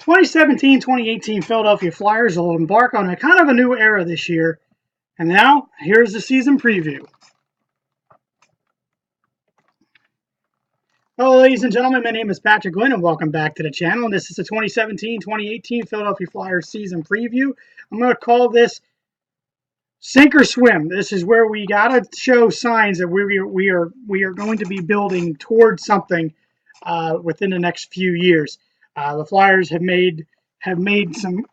2017-2018 Philadelphia Flyers will embark on a kind of a new era this year. And now, here's the season preview. Hello, ladies and gentlemen. My name is Patrick Glynn, and welcome back to the channel. This is the 2017-2018 Philadelphia Flyers season preview. I'm going to call this Sink or Swim. This is where we got to show signs that we are going to be building towards something within the next few years. The Flyers have made some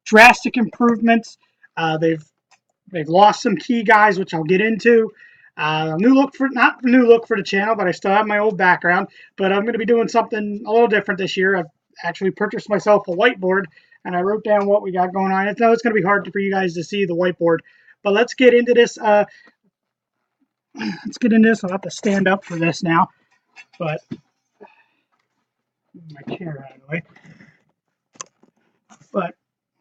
drastic improvements. They've lost some key guys, which I'll get into. Not new look for the channel, but I still have my old background. But I'm going to be doing something a little different this year. I've actually purchased myself a whiteboard, and I wrote down what we got going on. I know it's going to be hard for you guys to see the whiteboard, but let's get into this. I'll have to stand up for this now, but move my chair out of the way. But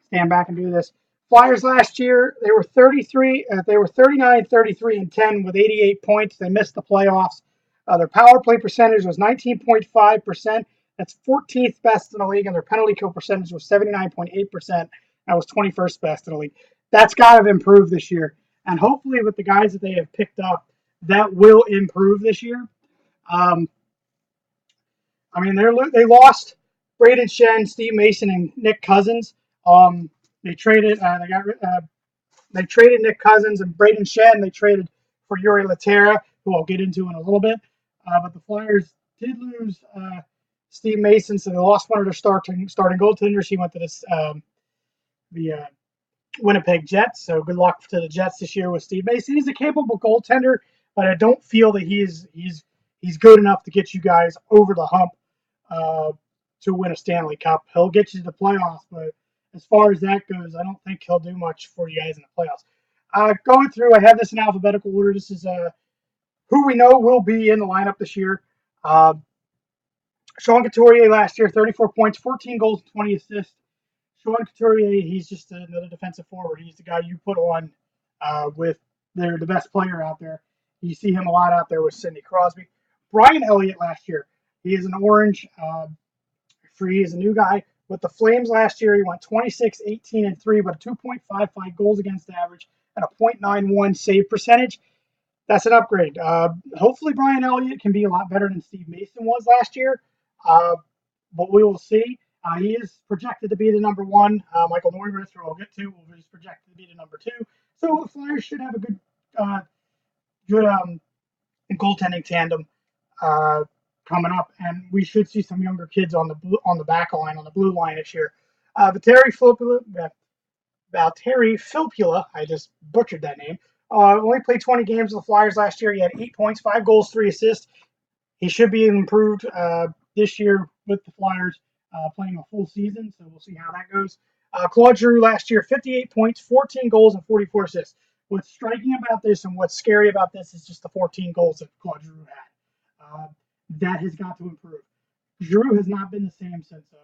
stand back and do this. Flyers last year, they were 39, 33, and 10 with 88 points. They missed the playoffs. Their power play percentage was 19.5%. That's 14th best in the league, and their penalty kill percentage was 79.8%. That was 21st best in the league. That's got to improve this year, and hopefully with the guys that they have picked up, that will improve this year. They lost Braden Shen, Steve Mason, and Nick Cousins. They traded Nick Cousins and Braden Shen. They traded for Yuri Laterra, who I'll get into in a little bit. But the Flyers did lose Steve Mason, so they lost one of their starting goaltenders. He went to the Winnipeg Jets. So good luck to the Jets this year with Steve Mason. He's a capable goaltender, but I don't feel that he's good enough to get you guys over the hump to win a Stanley Cup. He'll get you to the playoffs, but as far as that goes, I don't think he'll do much for you guys in the playoffs. Going through, I have this in alphabetical order. This is who we know will be in the lineup this year. Sean Couturier last year, 34 points, 14 goals, 20 assists. Sean Couturier, he's just another defensive forward. He's the guy you put on with the best player out there. You see him a lot out there with Sidney Crosby. Brian Elliott last year, he is an orange. He is a new guy. With the Flames last year, he went 26, 18, and 3, but a 2.55 goals against average and a .91 save percentage. That's an upgrade. Hopefully, Brian Elliott can be a lot better than Steve Mason was last year, but we will see. He is projected to be the number one. Michael Neuwirth, who I'll get to, is projected to be the number two. So the Flyers should have a good goaltending tandem coming up, and we should see some younger kids on the back line, on the blue line this year. Valtteri Filppula, I just butchered that name, only played 20 games with the Flyers last year. He had 8 points, 5 goals, 3 assists. He should be improved this year with the Flyers playing a full season, so we'll see how that goes. Claude Giroux last year, 58 points, 14 goals, and 44 assists. What's striking about this and what's scary about this is just the 14 goals that Claude Giroux had. That has got to improve. Giroux has not been the same since the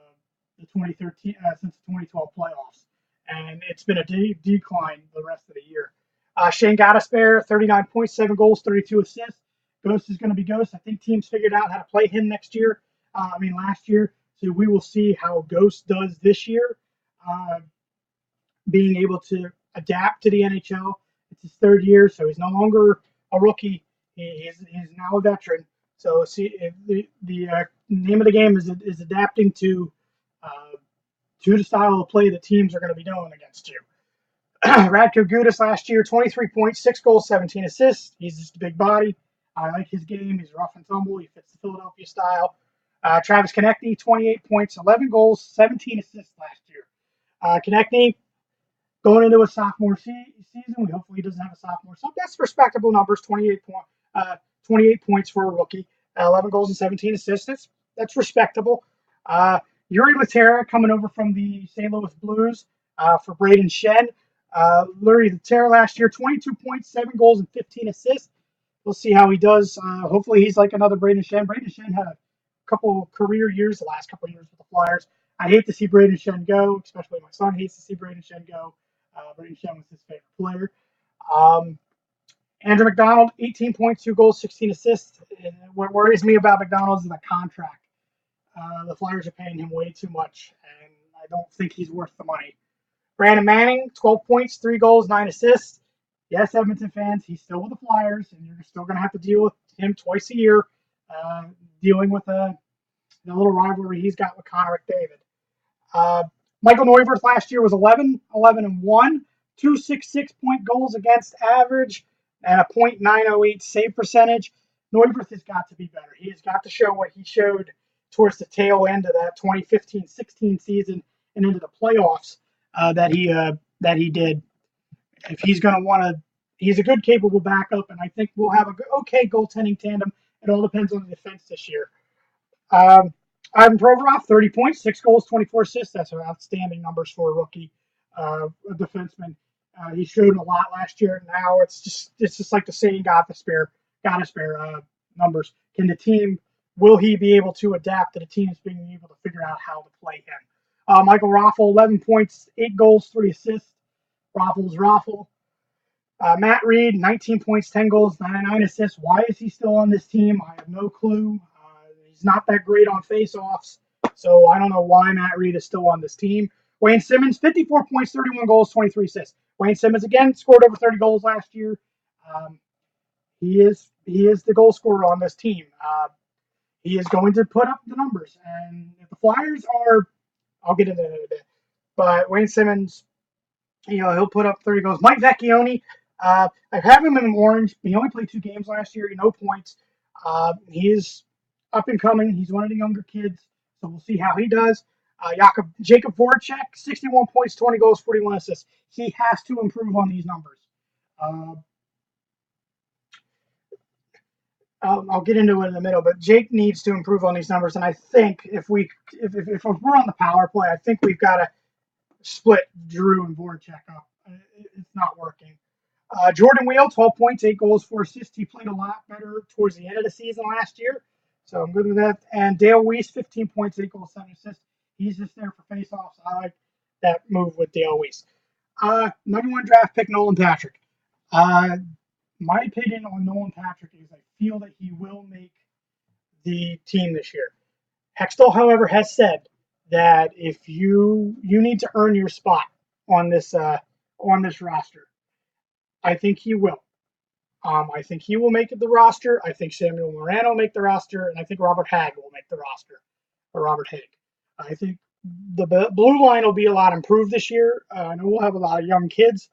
2012 playoffs, and it's been a decline the rest of the year. Shane Gottisbehere, 39 points, 7 goals, 32 assists. Ghost is going to be Ghost. I think teams figured out how to play him last year. So we will see how Ghost does this year, being able to adapt to the NHL. It's his third year, so he's no longer a rookie. He's now a veteran. So the name of the game is adapting to the style of play that teams are going to be doing against you. Radko Gudas last year, 23 points, 6 goals, 17 assists. He's just a big body. I like his game. He's rough and tumble. He fits the Philadelphia style. Travis Konecny, 28 points, 11 goals, 17 assists last year. Konecny going into a sophomore season. Hopefully he doesn't have a sophomore. So that's respectable numbers, 28 points for a rookie, 11 goals and 17 assists. That's respectable. Yuri Laterra coming over from the St. Louis Blues for Braden Shen. Yuri Laterra last year, 22 points, 7 goals, and 15 assists. We'll see how he does. Hopefully he's like another Braden Shen. Braden Shen had a couple career years, the last couple of years with the Flyers. I hate to see Braden Shen go, especially my son hates to see Braden Shen go. Braden Shen was his favorite player. Andrew McDonald, 18 points, 2 goals, 16 assists. And what worries me about McDonald is the contract. The Flyers are paying him way too much, and I don't think he's worth the money. Brandon Manning, 12 points, 3 goals, 9 assists. Yes, Edmonton fans, he's still with the Flyers, and you're still going to have to deal with him twice a year, uh, dealing with the little rivalry he's got with Connor McDavid. Uh, Michael Neuvirth last year was 11 and 1, 2.66 point goals against average, and a .908 save percentage. Neuvirth has got to be better. He has got to show what he showed towards the tail end of that 2015-16 season and into the playoffs that he did. If he's going to want to, he's a good, capable backup, and I think we'll have a okay goaltending tandem. It all depends on the defense this year. Um, Ivan Provorov, 30 points, 6 goals, 24 assists. That's outstanding numbers for a rookie defenseman. He showed a lot last year. Now it's just like the saying, got to spare numbers. Can the team? Will he be able to adapt to the teams being able to figure out how to play him? Michael Raffl, 11 points, 8 goals, 3 assists. Raffl's Raffl. Matt Reed, 19 points, 10 goals, 9 assists. Why is he still on this team? I have no clue. He's not that great on faceoffs, so I don't know why Matt Reed is still on this team. Wayne Simmonds, 54 points, 31 goals, 23 assists. Wayne Simmonds again scored over 30 goals last year. He is the goal scorer on this team. He is going to put up the numbers, and if the Flyers are, I'll get into that in a bit. But Wayne Simmonds, he'll put up 30 goals. Mike Vecchione, I have him in orange. He only played 2 games last year. No points. He is up and coming. He's one of the younger kids, so we'll see how he does. Jacob Voracek, 61 points, 20 goals, 41 assists. He has to improve on these numbers. I'll get into it in the middle, but Jake needs to improve on these numbers, and I think if we're on the power play, I think we've got to split Drew and Voracek up. It's not working. Jordan Wheel, 12 points, 8 goals, 4 assists. He played a lot better towards the end of the season last year, so I'm good with that. And Dale Weiss, 15 points, 8 goals, 7 assists. He's just there for faceoffs. I like that move with Dale Weiss. Number 1 draft pick, Nolan Patrick. My opinion on Nolan Patrick is I feel that he will make the team this year. Hextall, however, has said that if you need to earn your spot on this roster, I think he will. I think he will make the roster. I think Samuel Moran will make the roster, and I think Robert Hagg will make the roster, or Robert Hagg. I think the blue line will be a lot improved this year. I know we'll have a lot of young kids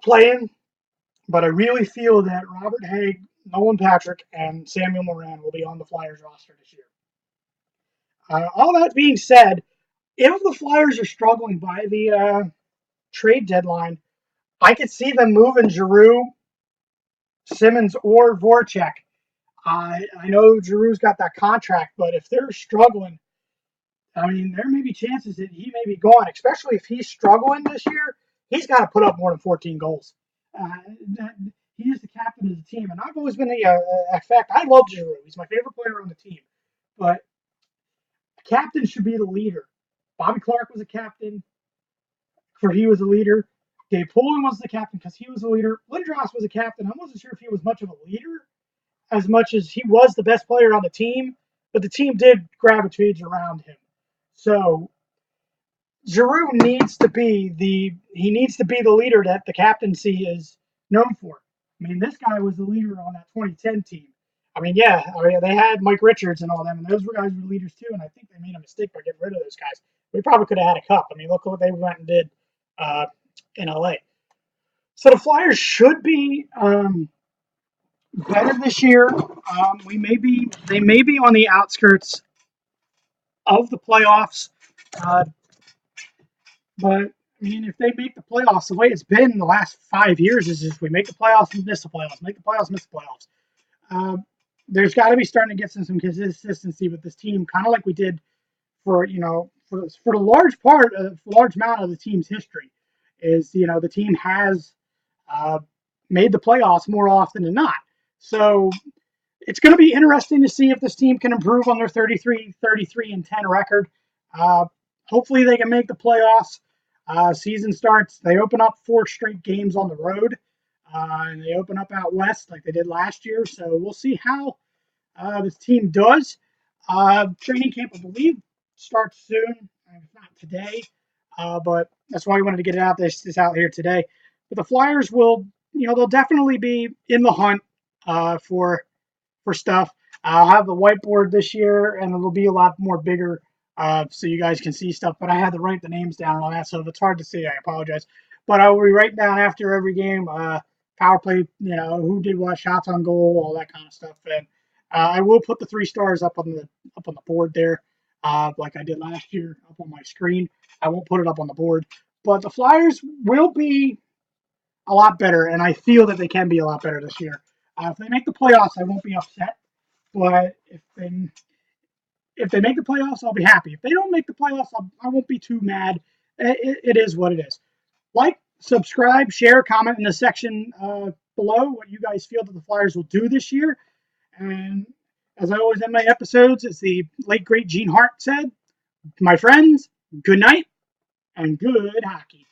playing, but I really feel that Robert Hagg, Nolan Patrick, and Samuel Moran will be on the Flyers roster this year. All that being said, if the Flyers are struggling by the trade deadline, I could see them moving Giroux, Simmonds, or Voracek. I know Giroux's got that contract, but if they're struggling, I mean, there may be chances that he may be gone, especially if he's struggling this year. He's got to put up more than 14 goals. He is the captain of the team, and I've always been a fact. I love Giroux. He's my favorite player on the team, but a captain should be the leader. Bobby Clark was a captain, for he was a leader. Dave Poulin was the captain because he was a leader. Lindros was a captain. I wasn't sure if he was much of a leader as much as he was the best player on the team, but the team did gravitate around him. So Giroux needs to be the leader that the captaincy is known for. I mean, this guy was the leader on that 2010 team. I mean, they had Mike Richards and all them, and those guys were leaders too. And I think they made a mistake by getting rid of those guys. We probably could have had a cup. I mean, look what they went and did in LA. So the Flyers should be better this year. They may be on the outskirts of the playoffs, but I mean, if they make the playoffs, the way it's been the last 5 years is just we make the playoffs and miss the playoffs, make the playoffs, miss the playoffs. There's got to be starting to get some consistency with this team, kind of like we did for the large amount of the team's history. Is the team has made the playoffs more often than not. So it's going to be interesting to see if this team can improve on their 33-10 record. Hopefully they can make the playoffs. Season starts. They open up 4 straight games on the road, and they open up out west like they did last year. So we'll see how this team does. Training camp, I believe, starts soon. if not today. But that's why we wanted to get it out this out here today. But the Flyers will, they'll definitely be in the hunt for stuff. I'll have the whiteboard this year, and it'll be a lot more bigger, so you guys can see stuff. But I had to write the names down and all that, so if it's hard to see, I apologize. But I will be writing down after every game, power play, who did what, shots on goal, all that kind of stuff. And I will put the 3 stars up on the board there, like I did last year, up on my screen. I won't put it up on the board, but the Flyers will be a lot better, and I feel that they can be a lot better this year. If they make the playoffs, I won't be upset. But if they make the playoffs, I'll be happy. If they don't make the playoffs, I won't be too mad. It is what it is. Like, subscribe, share, comment in the section below what you guys feel that the Flyers will do this year. And as I always end my episodes, as the late great Gene Hart said, my friends, good night and good hockey.